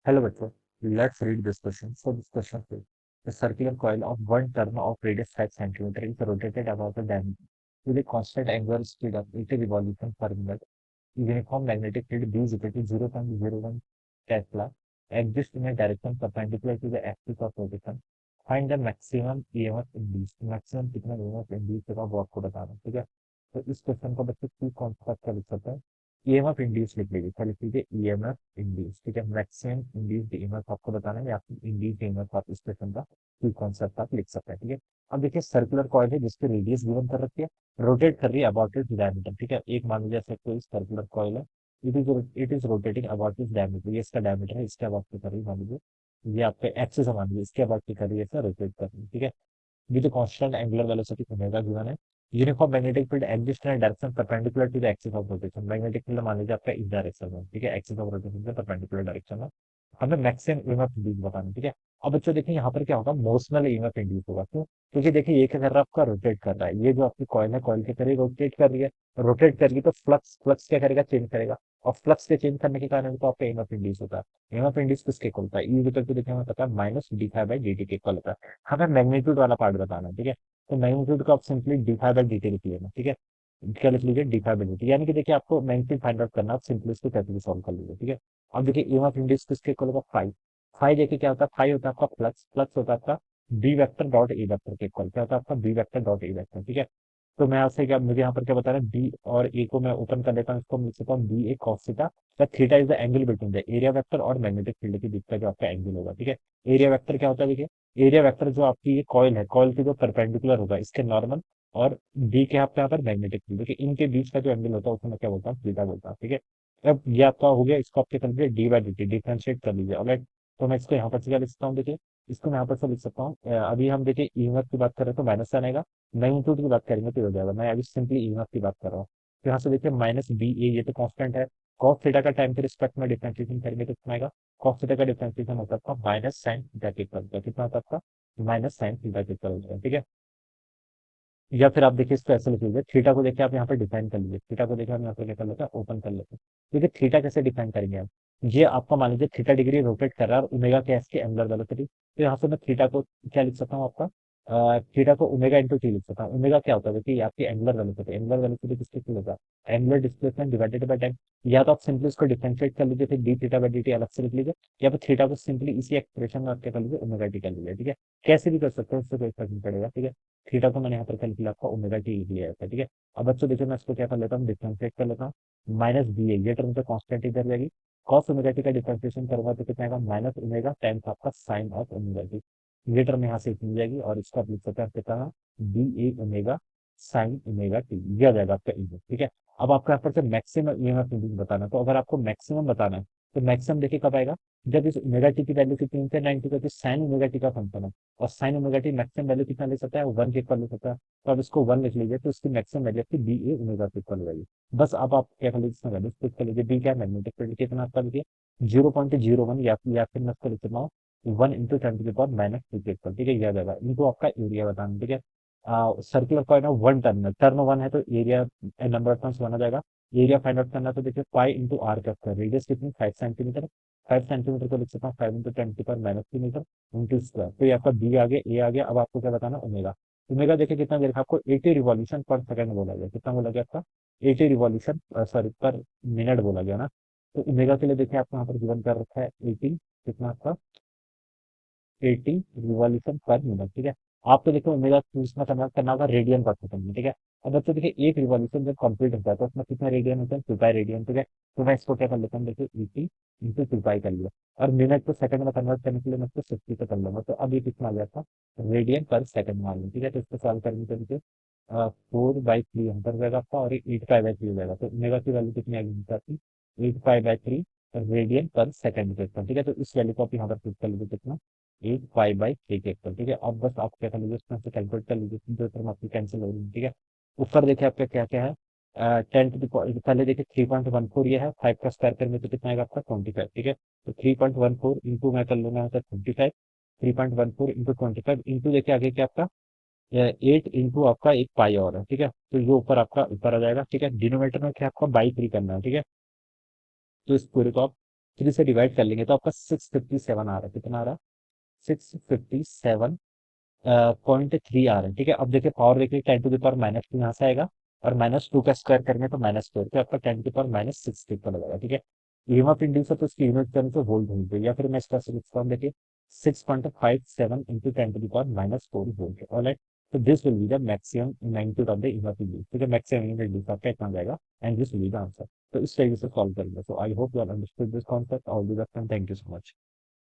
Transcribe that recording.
Hello bachcho, let's read this question. So this question says, the circular coil of one turn of radius 5 centimeter is rotated about the diameter with a constant angular speed of 80 revolution per minute. Uniform magnetic field B is equal to 0.01 Tesla exists in a direction perpendicular to the axis of rotation. Find the maximum EMF induced. Maximum कितना EMF induced होगा वो आपको बताना है, ठीक है। तो इस क्वेश्चन को बच्चे टू कॉन्सेप्ट का लिख सकते हैं। ईएमएफ इंड्यूस लिख लीजिए, क्या लिख लीजिए, ईएमएफ इंड्यूस, ठीक है। मैक्सिमम इंड्यूस्ड ईएमएफ आपको बताना है या फिर इंड्यूस्ड ईएमएफ आप इस क्वेश्चन का टू कॉन्सेप्ट आप लिख सकते हैं, ठीक है। अब देखिए सर्कुलर कॉइल है जिसकी रेडियस गिवन कर रखी है, रोटेट कर रही है अबाउट इट्स डायमीटर, ठीक है। एक मान लीजिए कोई सर्कुलर कॉइल है, it is rotating about its diameter, ये इसका डायमीटर है, इसके अबाउट पे कर रही है मान लीजिए, ये आपके एक्सिस है मान लीजिए, इसके अबाउट पे कर रही है, ऐसा रोटेट कर रही है, ठीक है। With the constant angular velocity omega given है, uniform magnetic field exist in direction perpendicular to the axis of rotation. Magnetic field मान लीजिए आपका इस डायरेक्शन में, ठीक है, एक्सिस ऑफ रोटेशन से परपेंडिकुलर डायरेक्शन में। हमें मैक्सिमम ईएमएफ इंड्यूस बताना है, ठीक है। अब बच्चों देखिए यहाँ पर क्या होगा, मोशनल ईएमएफ इंड्यूस होगा, क्यों? क्योंकि देखिए ये क्या कर रहा है, आपका रोटेट कर रहा है, ये जो आपकी कॉइल है, कॉइल के करीब रोटेट कर रही है, रोटेट करेगी तो फ्लक्स फ्लक्स क्या करेगा, चेंज करेगा, और फ्लक्स के चेंज करने के कारण तो आपका ईएमएफ इंड्यूस होता है। ईएमएफ इंड्यूस किसके इक्वल होता है, ई इक्वल टू देखिए हमें पता है minus D five by D T के इक्वल होता है। हमें मैग्नीट्यूड वाला पार्ट बताना है, ठीक है। तो मैग्नीट्यूड को आप simply D five by D T लिख लेना, ठीक है। क्या लिख लीजिए, D five by D T, यानी कि देखिए आपको मैग्नीट्यूड फाइंड आउट करना, आप सिंपली इसको कैसे सॉल्व कर लीजिए, ठीक है। अब देखिए ईएमएफ इंड्यूस किसके इक्वल होगा, फाइव। फाइव देखिए क्या होता है, फाइव होता है आपका फ्लक्स, फ्लक्स होता है आपका B vector dot A vector के इक्वल, क्या होता है आपका B vector dot A vector, ठीक है। तो मैं आपसे क्या, मुझे यहाँ पर क्या बता रहा है, बी और ए को मैं ओपन कर लेता हूँ, इसको लिख सकता हूँ B A cos theta, theta is the angle between the area vector और मैग्नेटिक फील्ड के बीच का जो आपका एंगल होगा, ठीक है। एरिया वेक्टर क्या होता है देखिए, एरिया वेक्टर जो आपकी ये कॉइल है, कॉइल की जो परपेंडिकुलर होगा इसके नॉर्मल, और बी के आपके यहाँ पर मैग्नेटिक फील्ड, देखिए इनके बीच का जो एंगल होता है उसको मैं क्या बोलता हूँ, थीटा बोलता हूँ, ठीक है। अब ये आपका हो गया, इसको आप क्या कर लीजिए, D by D T differentiate कर लीजिए, ऑलराइट। तो मैं इसको यहाँ पर से क्या लिख सकता हूँ, देखिए इसको मैं यहाँ पर से लिख सकता हूँ, अभी हम देखिए ईएमएफ की बात कर रहे हैं तो माइनस साइन आएगा, मैग्नीट्यूड की बात करेंगे तो हो जाएगा, मैं अभी सिंपली ईएमएफ की बात कर रहा हूँ। तो यहाँ से देखिए माइनस बी ए, ये तो कांस्टेंट है, कॉस थीटा का टाइम के रिस्पेक्ट में डिफरेंशिएशन करेंगे तो कितना आएगा, कॉस थीटा का डिफरेंशिएशन होता है आपका माइनस साइन थीटा के इक्वल होता है, कितना होता है आपका, माइनस साइन थीटा के इक्वल होता है, ठीक है। या फिर आप देखिए इसको ऐसे लिख लीजिए, थीटा को देखिए आप यहाँ पर डिफाइन कर लीजिए, थीटा को देखिए हम यहाँ पे क्या कर लेते हैं, ओपन कर लेते हैं। देखिए थीटा कैसे डिफाइन करेंगे हम, ये आपका मान लीजिए थीटा डिग्री रोटेट कर रहा है और ओमेगा के एस की एंगुलर वेलोसिटी, तो यहाँ से मैं थीटा को क्या लिख सकता हूँ आपका, थीटा को ओमेगा इंटू टी लिख सकता हूँ। ओमेगा क्या होता है, देखिए ये आपकी एंगुलर वेलोसिटी, एंगुलर वेलोसिटी किसके इक्वल होता है, angular displacement divided by time. या तो आप सिंपली इसको डिफरेंशिएट कर लीजिए, फिर D theta by D T अलग से लिख लीजिए, या फिर थीटा को सिंपली इसी एक्सप्रेशन में आप क्या कर लीजिए, ओमेगा टी कर लीजिए, ठीक है। कैसे भी कर सकते हैं, उससे कोई फर्क नहीं पड़ेगा, ठीक है। थीटा को मैंने यहाँ पर कैलकुलेट आपका ओमेगा टी लिया है, ठीक है। अब बच्चों देखिए मैं इसको क्या कर लेता हूँ, डिफरेंशिएट कर लेता हूँ, माइनस बी ए, ये टर्म तो कांस्टेंट इधर जाएगी, कॉस ओमेगा टी का डिफरेंशिएशन करूंगा तो कितना आएगा, माइनस ओमेगा टाइम्स आपका साइन ऑफ ओमेगा टी, ये टर्म यहाँ से मिल जाएगी, और इसको आप लिख सकते हैं कितना, बी ए ओमेगा साइन ओमेगा टी, ये आ जाएगा आपका ईएमएफ, ठीक है। अब आपको यहाँ पर से मैक्सिमम ईएमएफ बताना है, तो अगर आपको मैक्सिमम बताना है तो मैक्सिमम देखिए कब आएगा, जब इस ओमेगा टी की वैल्यू कितनी होती है, 90 का, साइन ओमेगा टी का फंक्शन है, और sine omega T maximum value कितना ले सकता है, वन के इक्वल ले सकता है। तो आप इसको वन लिख लीजिए, तो इसकी मैक्सिमम वैल्यू आपकी बी ए ओमेगा के इक्वल हो जाएगी। बस अब आप क्या कर लीजिए, इसमें वैल्यू पुट कर लीजिए, बी क्या है, मैग्नेटिक फील्ड कितना आपका देखिए 0.01, या फिर मैं इसको लिख सकता हूँ 1 × 10⁻⁻⁻², ठीक है, यह जाएगा इनको आपका एरिया बताना, ठीक है। सर्कुलर कॉइन है, वन टर्न है, टर्न वन है तो area number of turns one आ जाएगा। एरिया फाइंड आउट करना है तो देखिए पाई इंटू आर का स्क्वायर, रेडियस कितनी 5 सेंटीमीटर, 5 सेंटीमीटर को लिख सकता हूँ 5 × 10⁻³ मीटर इंटू स्क्वायर, तो ये आपका बी आ गया, ए आ गया। अब आपको क्या बताना, ओमेगा। ओमेगा देखिए कितना दे रखा है आपको, 80 रिवॉल्यूशन पर सेकंड बोला गया, कितना बोला गया आपका, 80 रिवॉल्यूशन सॉरी पर मिनट बोला गया ना। तो ओमेगा के लिए देखिए आपको यहाँ पर गिवन कर रखा है 80, कितना आपका 80 रिवॉल्यूशन पर मिनट, ठीक है। आपको देखो ओमेगा इसमें कन्वर्ट करना होगा रेडियन पर सेकंड में, ठीक है। अब बच्चों देखिए एक रिवॉल्यूशन जब कंप्लीट होता है तो उसमें कितना रेडियन होता है, 2 पाई रेडियन, ठीक है। तो मैं इसको क्या कर लेता हूँ, देखिए 80 इंटू 2 पाई कर लिया, और मिनट को सेकंड में कन्वर्ट करने के लिए मैं इसको 60 से कर लूंगा, तो अब ये कितना आ गया था, रेडियन पर सेकंड मान लो, ठीक है। तो इसको सॉल्व करने के लिए 4/3 यहाँ पर जाएगा आपका, और 8 पाई बाई 3 हो जाएगा, तो ओमेगा की वैल्यू कितनी आ गई, 8 पाई बाई 3 रेडियन पर सेकंड के ऊपर, ठीक है। तो इस वैल्यू को आप यहाँ पर पुट कर लीजिए, कितना 8 पाई बाई 3 के ऊपर, ठीक है। अब बस आप क्या कर लीजिए, उसमें से कैलकुलेट कर लीजिए, दो टर्म आपकी कैंसिल हो रही है, ठीक है। ऊपर देखिए आपका क्या क्या है, 10 पहले देखिए 3.14 ये है, 5 का स्क्वायर करेंगे तो कितना आएगा आपका 25, ठीक है। तो 3.14 इंटू मैं कर लूंगा यहाँ से 25, 3.14 इंटू 25 इंटू देखिए आगे क्या आपका 8 इंटू आपका एक पाई और है, ठीक है। तो ये ऊपर आपका ऊपर आ जाएगा, ठीक है। डिनोमिनेटर में क्या आपका बाई 3 करना है, ठीक है। तो इस पूरे को आप 3 से डिवाइड कर लेंगे तो आपका 657 आ रहा है। कितना आ रहा है? 657 0.3 आ रहा है। ठीक है, अब देखिए पावर देखिए 10 टू द पावर -2 यहाँ से आएगा, और -2 का स्क्वायर करेंगे तो -4, तो आपका 10 टू द पावर -6 पर लगेगा। ठीक है, ईएमएफ इंड्यूस है तो उसकी यूनिट करने से वोल्ट होगी, या फिर मैं इसका लिखता हूँ देखिए 6.57 × 10 to the power -4 volt. Alright, तो this will be the maximum magnitude of the EMF induce. ठीक है, मैक्सिमम ईएमएफ इंड्यूस आपका इतना जाएगा, and this will be the answer. तो इस तरीके से सॉल्व करेंगे। So I hope you are understood this concept. All the best and thank you so much.